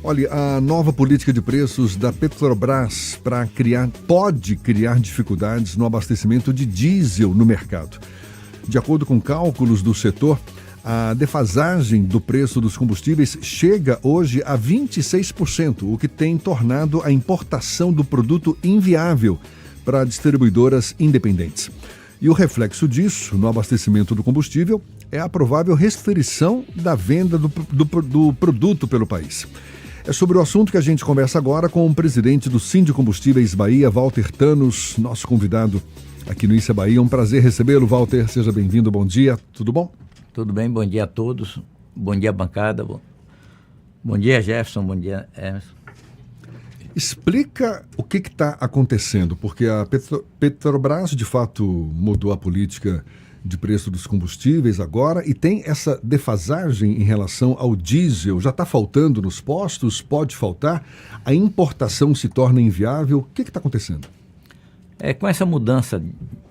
Olha, a nova política de preços da Petrobras pode criar dificuldades no abastecimento de diesel no mercado. De acordo com cálculos do setor, a defasagem do preço dos combustíveis chega hoje a 26%, o que tem tornado a importação do produto inviável para distribuidoras independentes. E o reflexo disso, no abastecimento do combustível, é a provável restrição da venda do produto pelo país. É sobre o assunto que a gente conversa agora com o presidente do Sindicombustíveis Bahia, Walter Thanos, nosso convidado aqui no Issa Bahia. Um prazer recebê-lo, Walter. Seja bem-vindo, bom dia. Tudo bom? Tudo bem, bom dia a todos. Bom dia, bancada. Bom dia, Jefferson. Bom dia, Emerson. Explica o que está acontecendo, porque a Petrobras, de fato, mudou a política de preço dos combustíveis agora e tem essa defasagem em relação ao diesel. Já está faltando nos postos? Pode faltar? A importação se torna inviável? O que está acontecendo? Com essa mudança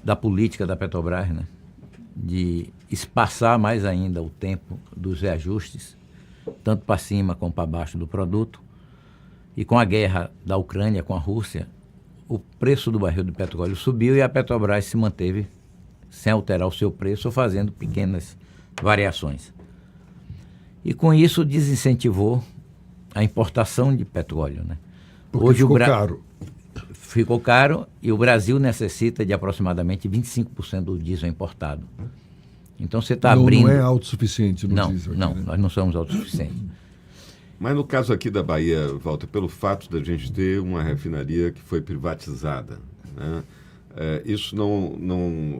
da política da Petrobras, né, de espaçar mais ainda o tempo dos reajustes, tanto para cima como para baixo do produto, e com a guerra da Ucrânia com a Rússia, o preço do barril de petróleo subiu e a Petrobras se manteve sem alterar o seu preço ou fazendo pequenas variações. E com isso desincentivou a importação de petróleo, né? Porque hoje ficou caro. Ficou caro e o Brasil necessita de aproximadamente 25% do diesel importado. Então você está abrindo... Não é autossuficiente no diesel. Não, né? Nós não somos autossuficientes. Mas no caso aqui da Bahia, Walter, pelo fato da gente ter uma refinaria que foi privatizada, né? Isso não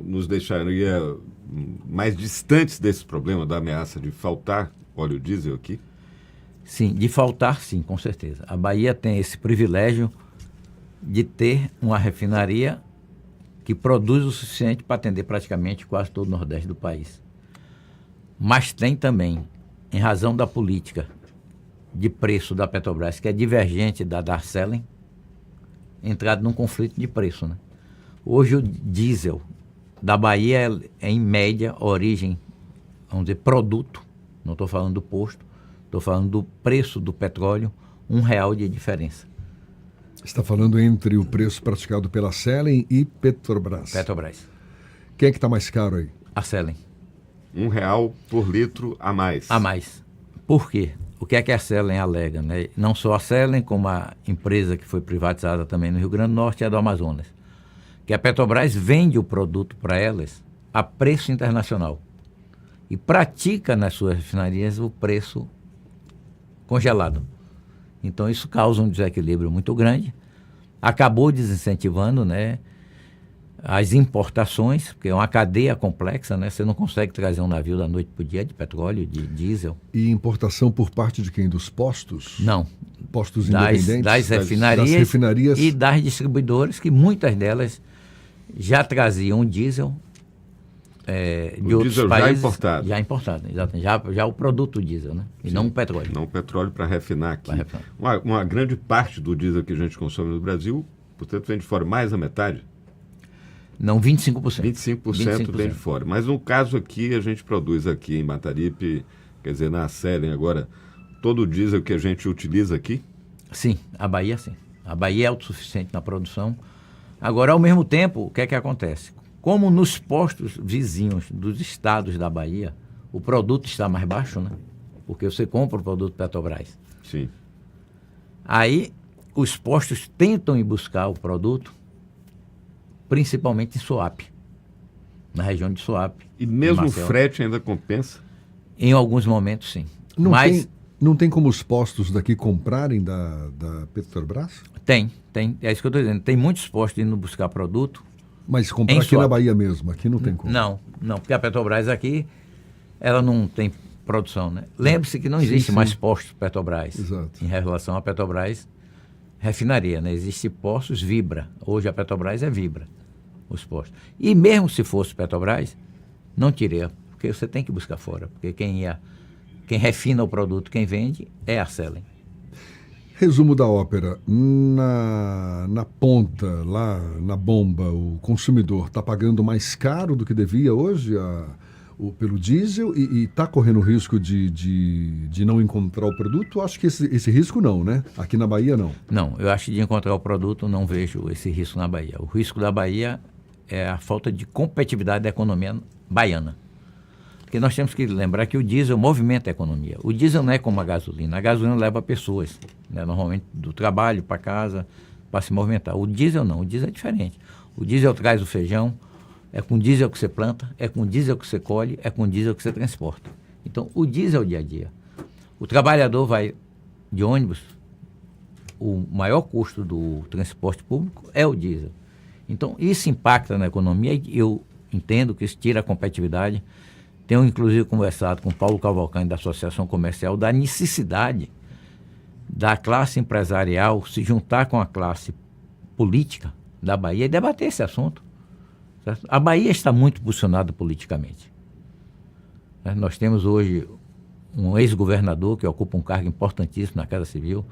nos deixaria mais distantes desse problema da ameaça de faltar óleo diesel aqui? Sim, de faltar sim, com certeza. A Bahia tem esse privilégio de ter uma refinaria que produz o suficiente para atender praticamente quase todo o Nordeste do país. Mas tem também, em razão da política de preço da Petrobras, que é divergente da Arcelem, entrado num conflito de preço, né? Hoje o diesel da Bahia é em média, origem, vamos dizer, produto, não estou falando do posto, estou falando do preço do petróleo, R$1 de diferença. Está falando entre o preço praticado pela Arcelem e Petrobras. Petrobras. Quem é que está mais caro aí? Arcelem. R$1 por litro a mais. A mais. Por quê? O que é que a Arcelem alega, né? Não só a Arcelem, como a empresa que foi privatizada também no Rio Grande do Norte e a do Amazonas. Que a Petrobras vende o produto para elas a preço internacional e pratica nas suas refinarias o preço congelado. Então isso causa um desequilíbrio muito grande, acabou desincentivando, né, as importações, porque é uma cadeia complexa, né? Você não consegue trazer um navio da noite para o dia de petróleo, de diesel. E importação por parte de quem? Dos postos? Não. Postos independentes? Das refinarias e das distribuidoras, que muitas delas já traziam diesel de outros diesel países. Já importado. Já importado, exatamente. Já o produto diesel, né? E não o petróleo. Não o petróleo para refinar aqui. Uma grande parte do diesel que a gente consome no Brasil, portanto, vem de fora, mais da metade? Não, 25%. 25% vem de fora. Mas no caso aqui, a gente produz aqui em Mataripe, quer dizer, na Arcelem agora, todo o diesel que a gente utiliza aqui? Sim, a Bahia sim. A Bahia é autossuficiente na produção. Agora, ao mesmo tempo, o que é que acontece? Como nos postos vizinhos dos estados da Bahia, o produto está mais baixo, né? Porque você compra o produto Petrobras. Sim. Aí, os postos tentam ir buscar o produto, principalmente em Suape, na região de Suape. E mesmo o frete ainda compensa? Em alguns momentos, sim. Não tem como os postos daqui comprarem da Petrobras? Tem. É isso que eu estou dizendo. Tem muitos postos indo buscar produto. Mas comprar aqui na Bahia mesmo, aqui não tem como. Não, porque a Petrobras aqui, ela não tem produção, né? Lembre-se que não existe mais postos Petrobras. Exato. Em relação à Petrobras refinaria, né? Existe postos Vibra. Hoje a Petrobras é Vibra, os postos. E mesmo se fosse Petrobras, não teria, porque você tem que buscar fora. Porque quem refina o produto, quem vende, é a Arcelem. Resumo da ópera. Na ponta, lá na bomba, o consumidor está pagando mais caro do que devia hoje pelo diesel e está correndo risco de não encontrar o produto? Acho que esse risco não, né? Aqui na Bahia não. Não, eu acho que de encontrar o produto não vejo esse risco na Bahia. O risco da Bahia é a falta de competitividade da economia baiana. Porque nós temos que lembrar que o diesel movimenta a economia. O diesel não é como a gasolina. A gasolina leva pessoas, né? Normalmente do trabalho para casa, para se movimentar. O diesel não, o diesel é diferente. O diesel traz o feijão, é com diesel que você planta, é com diesel que você colhe, é com diesel que você transporta. Então, o diesel é o dia a dia. O trabalhador vai de ônibus, o maior custo do transporte público é o diesel. Então, isso impacta na economia e eu entendo que isso tira a competitividade. Tenho, inclusive, conversado com o Paulo Cavalcante, da Associação Comercial, da necessidade da classe empresarial se juntar com a classe política da Bahia e debater esse assunto. Certo? A Bahia está muito posicionada politicamente. Nós temos hoje um ex-governador que ocupa um cargo importantíssimo na Casa Civil.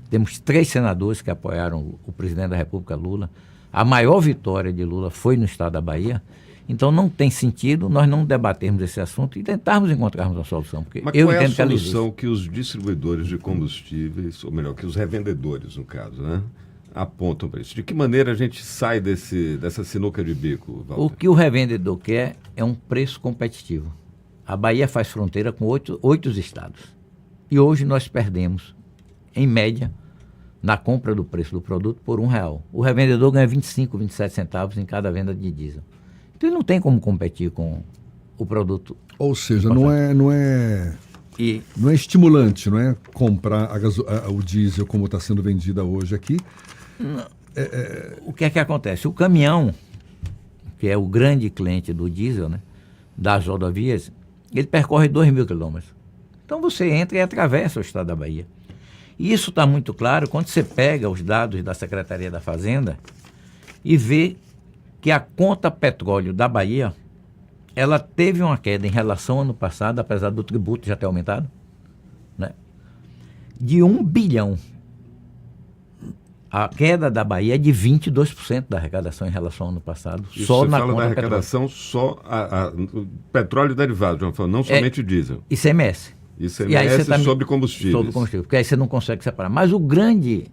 Temos 3 senadores que apoiaram o presidente da República, Lula. A maior vitória de Lula foi no estado da Bahia. Então não tem sentido nós não debatermos esse assunto e tentarmos encontrarmos uma solução. Porque mas eu qual é a entendo solução que os distribuidores de combustíveis, ou melhor, que os revendedores, no caso, né, apontam para isso? De que maneira a gente sai dessa sinuca de bico, Walter? O que o revendedor quer é um preço competitivo. A Bahia faz fronteira com 8 estados. E hoje nós perdemos, em média, na compra do preço do produto por R$1. O revendedor ganha 25, 27 centavos em cada venda de diesel. Então ele não tem como competir com o produto. Ou seja, não é estimulante, não é comprar o diesel como está sendo vendida hoje aqui. Não. O que é que acontece? O caminhão, que é o grande cliente do diesel, né, das rodovias, ele percorre 2.000 quilômetros. Então você entra e atravessa o estado da Bahia. E isso está muito claro quando você pega os dados da Secretaria da Fazenda e vê que a conta petróleo da Bahia, ela teve uma queda em relação ao ano passado, apesar do tributo já ter aumentado, né, de 1 bilhão. A queda da Bahia é de 22% da arrecadação em relação ao ano passado. Isso só você na fala conta da arrecadação petróleo. só o petróleo e derivado, João, não somente diesel. ICMS. ICMS sobre combustíveis. Sobre combustível, porque aí você não consegue separar. Mas o grande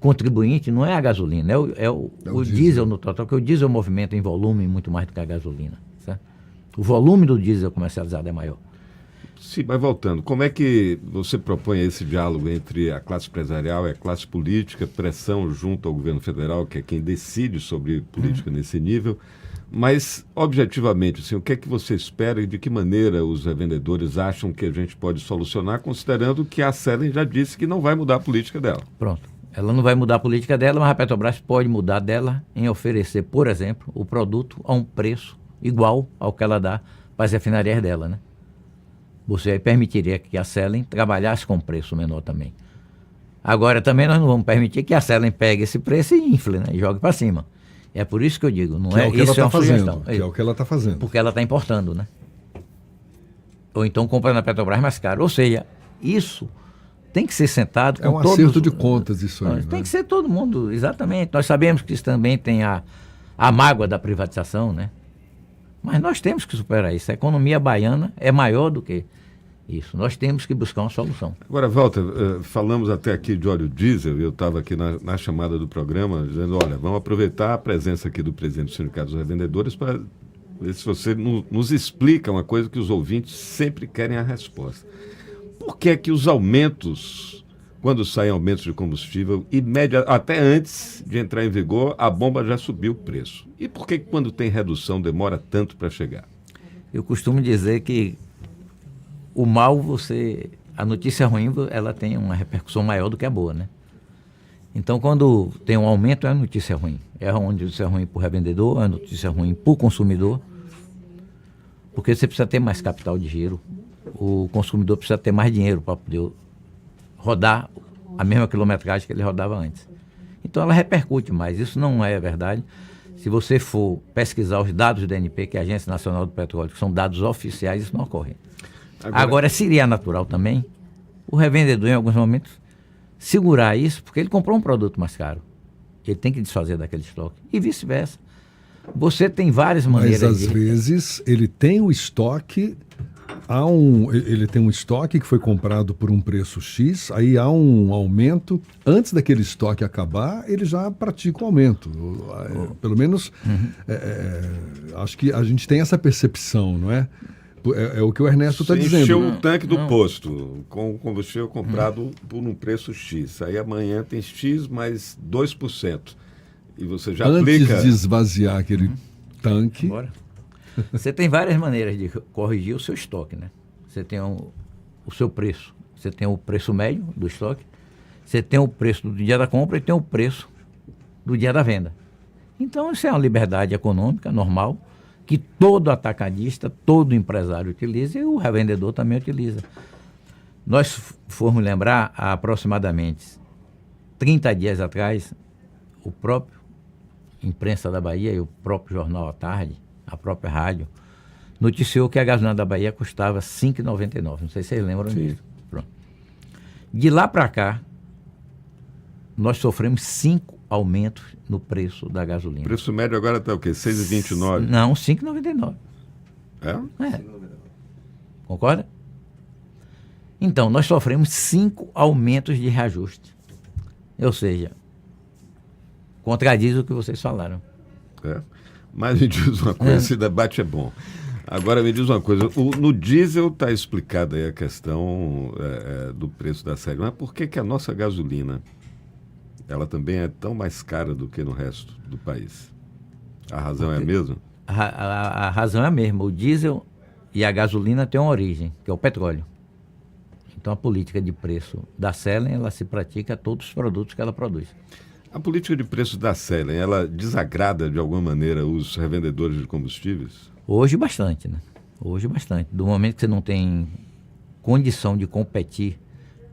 contribuinte não é a gasolina, é o diesel no total, porque o diesel movimenta em volume muito mais do que a gasolina. Certo? O volume do diesel comercializado é maior. Sim, mas voltando, como é que você propõe esse diálogo entre a classe empresarial e a classe política, pressão junto ao governo federal, que é quem decide sobre política nesse nível, mas, objetivamente, assim, o que é que você espera e de que maneira os revendedores acham que a gente pode solucionar, considerando que a Selen já disse que não vai mudar a política dela? Pronto. Ela não vai mudar a política dela, mas a Petrobras pode mudar dela em oferecer, por exemplo, o produto a um preço igual ao que ela dá para as refinarias dela, né? Você aí permitiria que a Selen trabalhasse com preço menor também. Agora, também nós não vamos permitir que a Selen pegue esse preço e infle, né? E jogue para cima. É por isso que eu digo, não é isso, é uma sugestão. Que é o que ela está fazendo. Porque ela está importando, né? Ou então compra na Petrobras mais caro. Ou seja, isso tem que ser sentado com todos... É um acerto de contas isso aí, Tem né? que ser todo mundo, exatamente. Nós sabemos que isso também tem a mágoa da privatização, né? Mas nós temos que superar isso. A economia baiana é maior do que isso. Nós temos que buscar uma solução. Agora, Walter, falamos até aqui de óleo diesel, eu estava aqui na chamada do programa, dizendo, olha, vamos aproveitar a presença aqui do presidente do Sindicato dos Revendedores para ver se você nos explica uma coisa que os ouvintes sempre querem a resposta. Por que é que os aumentos, quando saem aumentos de combustível, até antes de entrar em vigor, a bomba já subiu o preço? E por que quando tem redução demora tanto para chegar? Eu costumo dizer que o mal, a notícia ruim, ela tem uma repercussão maior do que a boa, né? Então, quando tem um aumento, é uma notícia ruim. É uma notícia ruim para o revendedor, é uma notícia ruim para o consumidor, porque você precisa ter mais capital de giro. O consumidor precisa ter mais dinheiro para poder rodar a mesma quilometragem que ele rodava antes. Então, ela repercute mais. Isso não é verdade. Se você for pesquisar os dados do ANP, que é a Agência Nacional do Petróleo, que são dados oficiais, isso não ocorre. Agora, seria natural também o revendedor, em alguns momentos, segurar isso, porque ele comprou um produto mais caro. Ele tem que desfazer daquele estoque. E vice-versa. Você tem várias Mas maneiras às vezes ele tem o estoque, ele tem um estoque que foi comprado por um preço X, aí há um aumento, antes daquele estoque acabar, ele já pratica o aumento. Pelo menos, acho que a gente tem essa percepção, não é? É o que o Ernesto está dizendo. Encheu o tanque do posto com o combustível comprado por um preço X. Aí amanhã tem X mais 2%. E você já aplica... Antes de esvaziar aquele tanque... Bora. Você tem várias maneiras de corrigir o seu estoque, né? Você tem o seu preço. Você tem o preço médio do estoque. Você tem o preço do dia da compra e tem o preço do dia da venda. Então, isso é uma liberdade econômica normal que todo atacadista, todo empresário utiliza e o revendedor também utiliza. Nós formos lembrar, há aproximadamente 30 dias atrás, o próprio imprensa da Bahia e o próprio Jornal à Tarde, a própria rádio, noticiou que a gasolina da Bahia custava R$ 5,99. Não sei se vocês lembram disso. Pronto. De lá para cá, nós sofremos 5 aumentos no preço da gasolina. O preço médio agora está o quê? 6,29? Não, R$ 5,99. É? Concorda? Então, nós sofremos 5 aumentos de reajuste. Ou seja, contradiz o que vocês falaram. É. Mas me diz uma coisa, esse debate é bom. Agora me diz uma coisa, no diesel está explicada aí a questão do preço da série, mas por que a nossa gasolina, ela também é tão mais cara do que no resto do país? A razão é a mesma? A razão é a mesma. O diesel e a gasolina têm uma origem, que é o petróleo. Então a política de preço da Selen, ela se pratica a todos os produtos que ela produz. A política de preço da Selen, ela desagrada de alguma maneira os revendedores de combustíveis? Hoje bastante, né? Hoje bastante. Do momento que você não tem condição de competir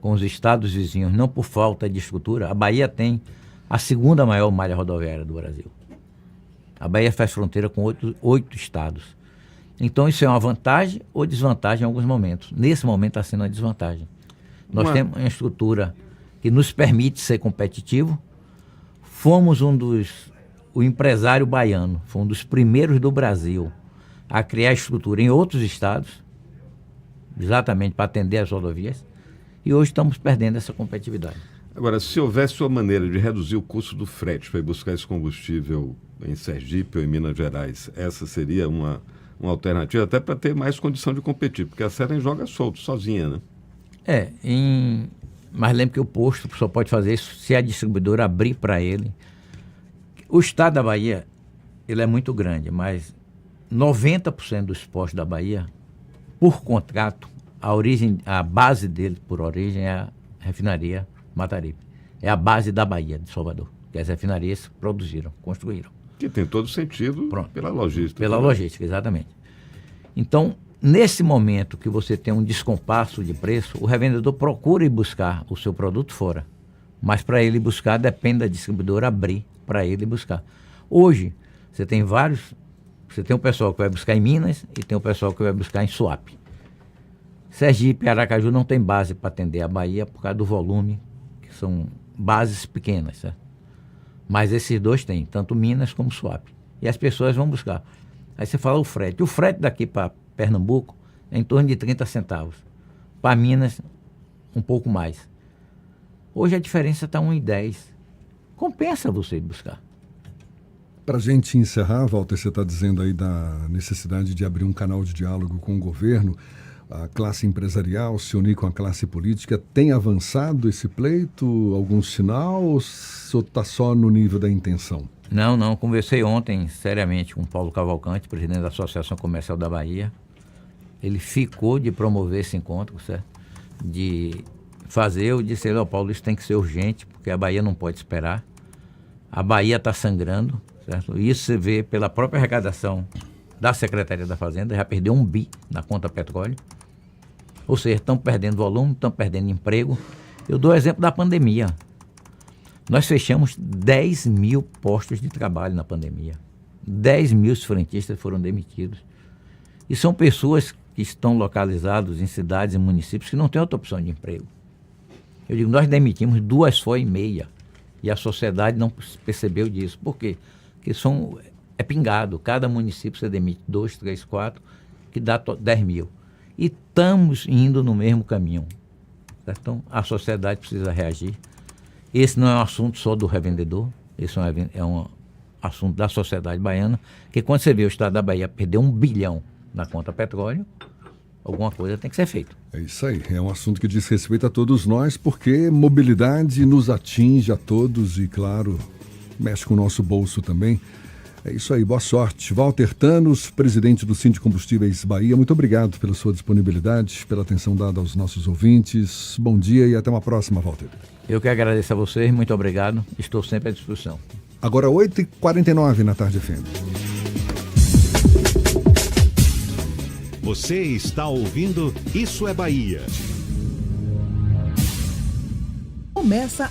com os estados vizinhos, não por falta de estrutura, a Bahia tem a segunda maior malha rodoviária do Brasil. A Bahia faz fronteira com 8 estados. Então isso é uma vantagem ou desvantagem em alguns momentos. Nesse momento está sendo uma desvantagem. Nós temos uma estrutura que nos permite ser competitivo. Fomos o empresário baiano, foi um dos primeiros do Brasil a criar estrutura em outros estados, exatamente para atender as rodovias, e hoje estamos perdendo essa competitividade. Agora, se houvesse uma maneira de reduzir o custo do frete para ir buscar esse combustível em Sergipe ou em Minas Gerais, essa seria uma alternativa até para ter mais condição de competir, porque a Selen joga solto, sozinha, né? Mas lembre que o posto só pode fazer isso se a distribuidora abrir para ele. O estado da Bahia, ele é muito grande, mas 90% dos postos da Bahia, por contrato, a base dele, por origem, é a refinaria Mataripe. É a base da Bahia, de Salvador, que as refinarias produziram, construíram. Que tem todo sentido. Pronto. Pela logística. Pela logística, exatamente. Então, nesse momento que você tem um descompasso de preço, o revendedor procura ir buscar o seu produto fora. Mas para ele buscar, depende da distribuidora abrir para ele buscar. Hoje, você tem um pessoal que vai buscar em Minas e tem um pessoal que vai buscar em Suape. Sergipe e Aracaju não tem base para atender a Bahia por causa do volume, que são bases pequenas, certo? Mas esses dois têm, tanto Minas como Suape. E as pessoas vão buscar. Aí você fala o frete. O frete daqui para Pernambuco é em torno de 30 centavos. Para Minas, um pouco mais. Hoje a diferença está 1,10. Compensa você ir buscar. Para a gente encerrar, Walter, você está dizendo aí da necessidade de abrir um canal de diálogo com o governo. A classe empresarial se unir com a classe política. Tem avançado esse pleito? Algum sinal ou está só no nível da intenção? Não. Conversei ontem seriamente com o Paulo Cavalcante, presidente da Associação Comercial da Bahia. Ele ficou de promover esse encontro, certo? De fazer, eu disse, Paulo, isso tem que ser urgente, porque a Bahia não pode esperar. A Bahia está sangrando, certo? Isso você vê pela própria arrecadação da Secretaria da Fazenda, já perdeu 1 bi na conta petróleo. Ou seja, estão perdendo volume, estão perdendo emprego. Eu dou o exemplo da pandemia. Nós fechamos 10 mil postos de trabalho na pandemia. 10 mil frentistas foram demitidos. E são pessoas que estão localizadas em cidades e municípios que não têm outra opção de emprego. Eu digo, nós demitimos 2 só e meia. E a sociedade não percebeu disso. Por quê? Porque são é pingado. Cada município você demite 2, 3, 4, que dá 10 mil. E estamos indo no mesmo caminho. Certo? Então, a sociedade precisa reagir. Esse não é um assunto só do revendedor, esse é um assunto da sociedade baiana, que quando você vê o estado da Bahia perder 1 bilhão na conta petróleo, alguma coisa tem que ser feita. É isso aí, é um assunto que diz respeito a todos nós, porque mobilidade nos atinge a todos e, claro, mexe com o nosso bolso também. É isso aí, boa sorte. Walter Thanos, presidente do Sindicombustíveis Bahia, muito obrigado pela sua disponibilidade, pela atenção dada aos nossos ouvintes. Bom dia e até uma próxima, Walter. Eu que agradeço a vocês, muito obrigado, estou sempre à disposição. Agora 8h49 na Tarde FM. Você está ouvindo Isso é Bahia. Começa